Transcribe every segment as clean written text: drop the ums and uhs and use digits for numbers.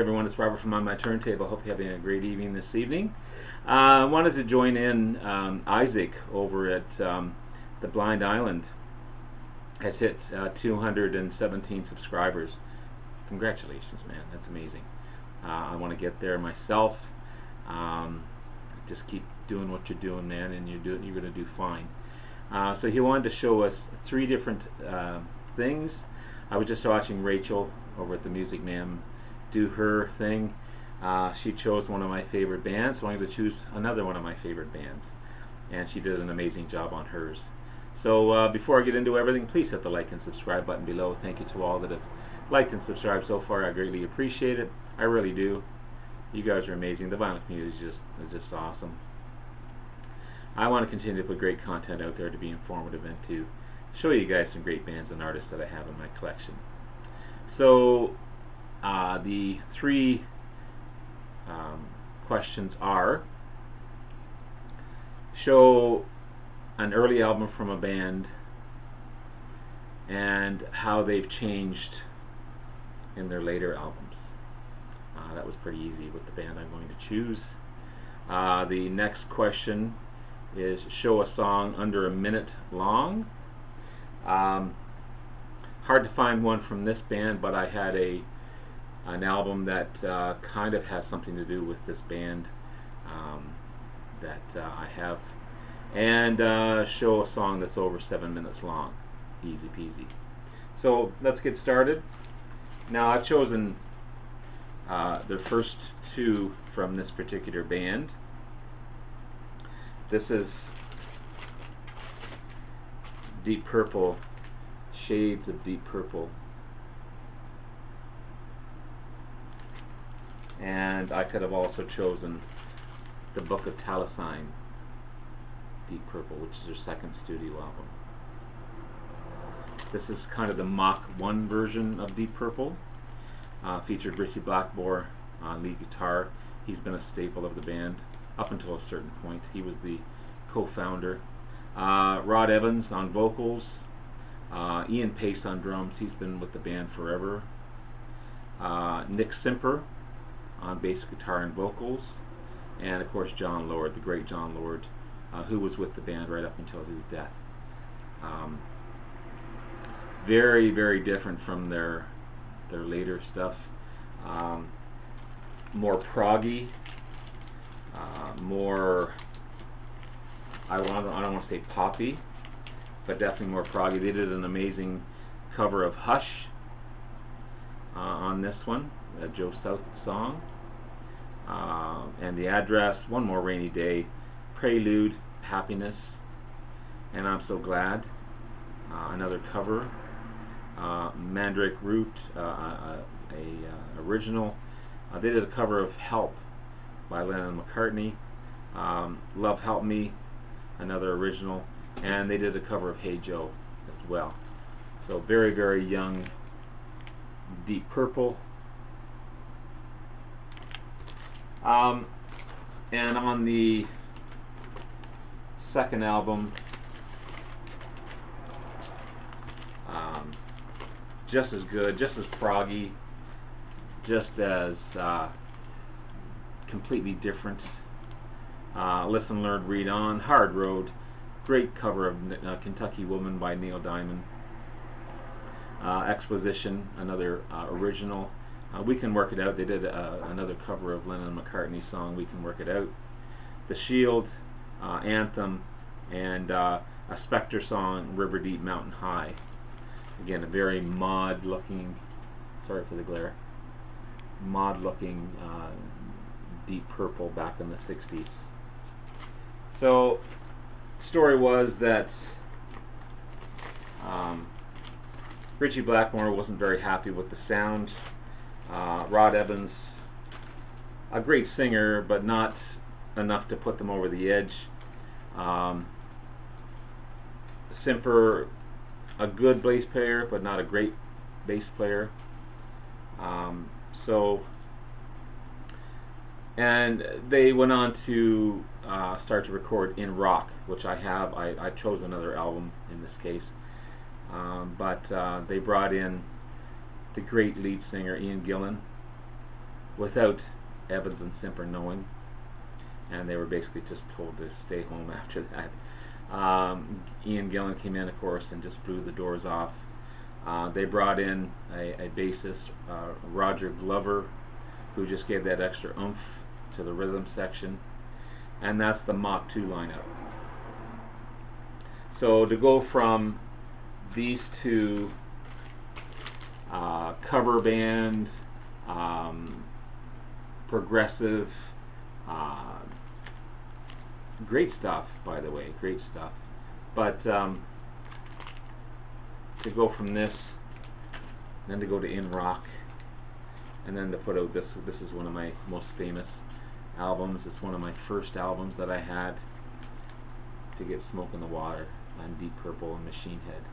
everyone, it's Robert from On My Turntable. Hope you're having a great evening this evening. I wanted to join in Isaac over at the Blind Island. Has hit 217 subscribers. Congratulations, man. That's amazing. I want to get there myself. Just keep doing what you're doing, man, and you're going to do fine. So he wanted to show us 3 different things. I was just watching Rachel over at the Music Man do her thing. She chose one of my favorite bands, so I'm going to choose another one of my favorite bands, and she did an amazing job on hers. So before I get into everything, please hit the like and subscribe button below. Thank you to all that have liked and subscribed so far. I greatly appreciate it. I really do. You guys are amazing. The vinyl community is just awesome. I want to continue to put great content out there to be informative and to show you guys some great bands and artists that I have in my collection. So the 3 questions are: show an early album from a band and how they've changed in their later albums. That was pretty easy with the band I'm going to choose. The next question is show a song under a minute long. Hard to find one from this band, but I had an album that kind of has something to do with this band that I have, and show a song that's over 7 minutes long. Easy peasy. So let's get started. Now I've chosen the first 2 from this particular band. This is Deep Purple, Shades of Deep Purple. And I could have also chosen the Book of Taliesin, Deep Purple, which is their second studio album. This is kind of the Mach 1 version of Deep Purple. Featured Richie Blackmore on lead guitar. He's been a staple of the band up until a certain point. He was the co-founder. Rod Evans on vocals. Ian Pace on drums. He's been with the band forever. Nick Simper on bass guitar and vocals, and of course John Lord, the great John Lord, who was with the band right up until his death. Very, very different from their later stuff. More proggy, more, I don't want to say poppy, but definitely more proggy. They did an amazing cover of Hush on this one, a Joe South song, and The Address, One More Rainy Day, Prelude, Happiness, and I'm So Glad, another cover, Mandrake Root, original. They did a cover of Help by Lennon and McCartney, Love Help Me, another original, and they did a cover of Hey Joe as well. So very, very young Deep Purple. And on the second album, just as good, just as proggy, just as completely different. Listen, Learn, Read On, Hard Road, great cover of Kentucky Woman by Neil Diamond. Exposition, another original. We Can Work It Out, they did another cover of Lennon and McCartney's song We Can Work It Out. The Shield, Anthem, and a Spectre song, River Deep Mountain High. Again, a very mod looking, sorry for the glare, mod looking Deep Purple back in the 60s. So story was that Richie Blackmore wasn't very happy with the sound. Rod Evans, a great singer, but not enough to put them over the edge. Simper, a good bass player, but not a great bass player. And they went on to start to record in rock, which I have. I chose another album in this case. But they brought in the great lead singer Ian Gillan, without Evans and Simper knowing, and they were basically just told to stay home after that. Ian Gillan came in, of course, and just blew the doors off. They brought in a bassist, Roger Glover, who just gave that extra oomph to the rhythm section, and that's the Mach 2 lineup. So to go from these two cover band, progressive, great stuff, by the way, great stuff. But to go from this, then to go to In Rock, and then to put out this. This is one of my most famous albums. It's one of my first albums that I had to get Smoke in the Water on Deep Purple and Machine Head.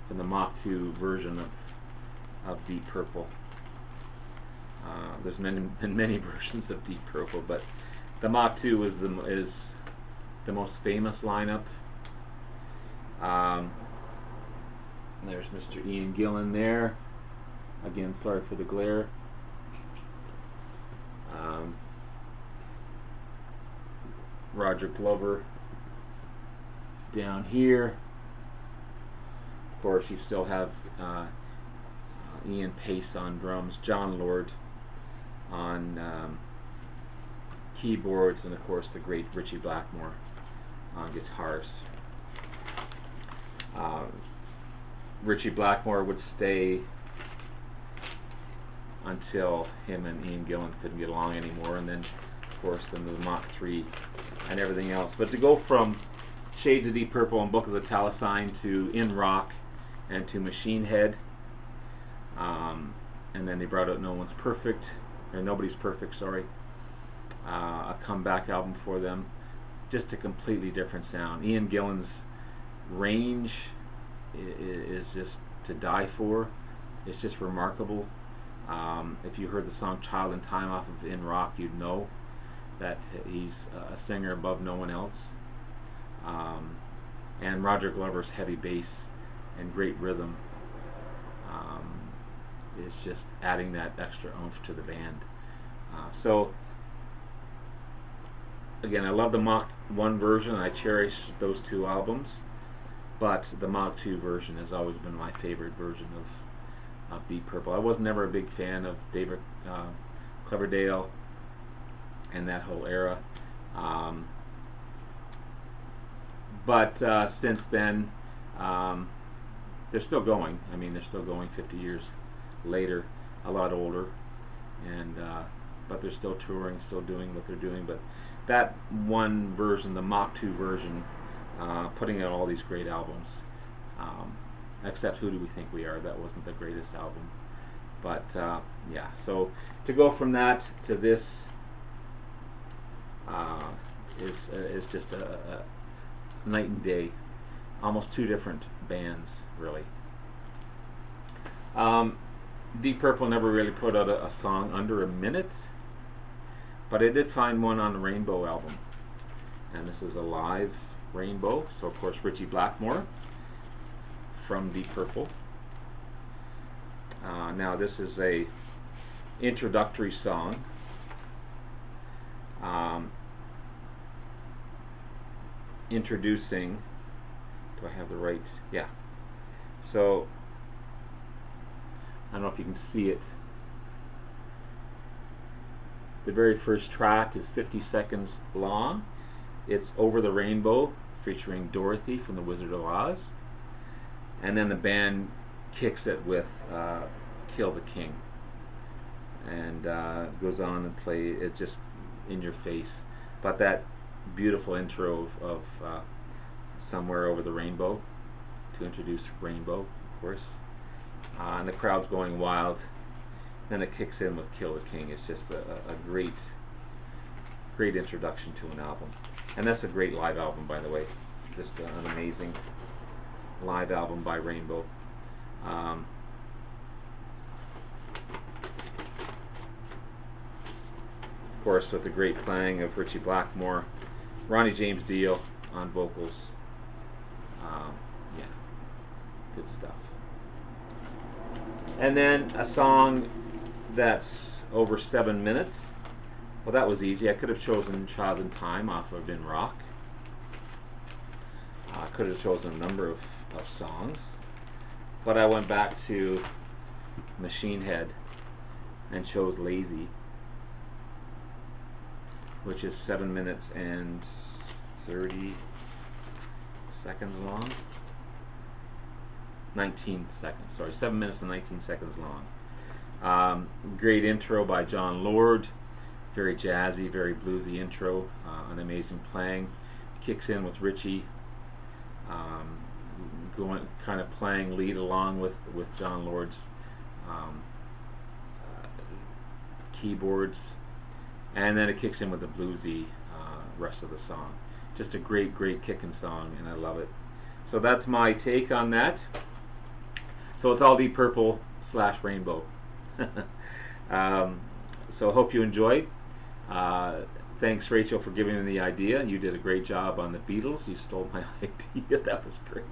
And the Mach 2 version of Deep Purple. There's been many versions of Deep Purple, but the Mach 2 is the most famous lineup. There's Mr. Ian Gillan there. Again, sorry for the glare. Roger Glover down here. Of course, you still have Ian Pace on drums, John Lord on keyboards, and of course the great Ritchie Blackmore on guitars. Ritchie Blackmore would stay until him and Ian Gillan couldn't get along anymore, and then of course then the Mach 3 and everything else. But to go from Shades of Deep Purple and Book of the Taliesin to In Rock and to Machine Head, and then they brought out Nobody's Perfect, sorry, a comeback album for them, just a completely different sound. Ian Gillan's range is just to die for. It's just remarkable. If you heard the song Child in Time off of In Rock, you'd know that he's a singer above no one else. And Roger Glover's heavy bass and great rhythm is just adding that extra oomph to the band. So again, I love the Mach 1 version. I cherish those two albums, but the Mach 2 version has always been my favorite version of Deep Purple. I was never a big fan of David Coverdale and that whole era, but since then they're still going. I mean, they're still going 50 years later, a lot older, and but they're still touring, still doing what they're doing. But that one version, the Mach 2 version, putting out all these great albums, except Who Do We Think We Are? That wasn't the greatest album. But yeah, so to go from that to this is just a night and day. Almost two different bands, really. Deep Purple never really put out a song under a minute, but I did find one on the Rainbow album, and this is a live Rainbow. So of course Ritchie Blackmore from Deep Purple. Now this is a introductory song. Introducing, do I have the right? Yeah. So I don't know if you can see it. The very first track is 50 seconds long. It's Over the Rainbow, featuring Dorothy from The Wizard of Oz. And then the band kicks it with Kill the King. And goes on and play, it's just in your face. But that beautiful intro of Somewhere Over the Rainbow, to introduce Rainbow, of course. And the crowd's going wild. Then it kicks in with Kill the King. It's just a great introduction to an album. And that's a great live album, by the way. Just an amazing live album by Rainbow. Of course, with the great playing of Ritchie Blackmore, Ronnie James Dio on vocals. Yeah, good stuff. And then a song that's over 7 minutes. Well, that was easy. I could have chosen Child in Time off of In Rock. I could have chosen a number of songs, but I went back to Machine Head and chose Lazy, which is 7 minutes and 30 seconds long. 19 seconds, sorry, 7 minutes and 19 seconds long. Great intro by John Lord, very jazzy, very bluesy intro, an amazing playing. Kicks in with Richie, going kind of playing lead along with John Lord's keyboards, and then it kicks in with the bluesy rest of the song. Just a great kicking song, and I love it. So that's my take on that. So it's all Deep Purple / Rainbow. So I hope you enjoyed. Thanks, Rachel, for giving me the idea. You did a great job on the Beatles. You stole my idea. That was great.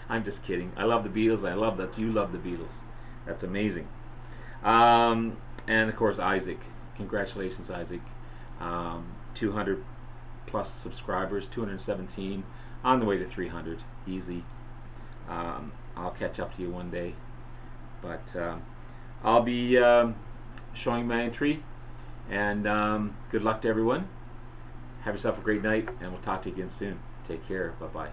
I'm just kidding. I love the Beatles. I love that you love the Beatles. That's amazing. And of course, Isaac. Congratulations, Isaac. 200 plus subscribers, 217, on the way to 300. Easy. I'll catch up to you one day. But I'll be showing my entry. And good luck to everyone. Have yourself a great night, and we'll talk to you again soon. Take care. Bye-bye.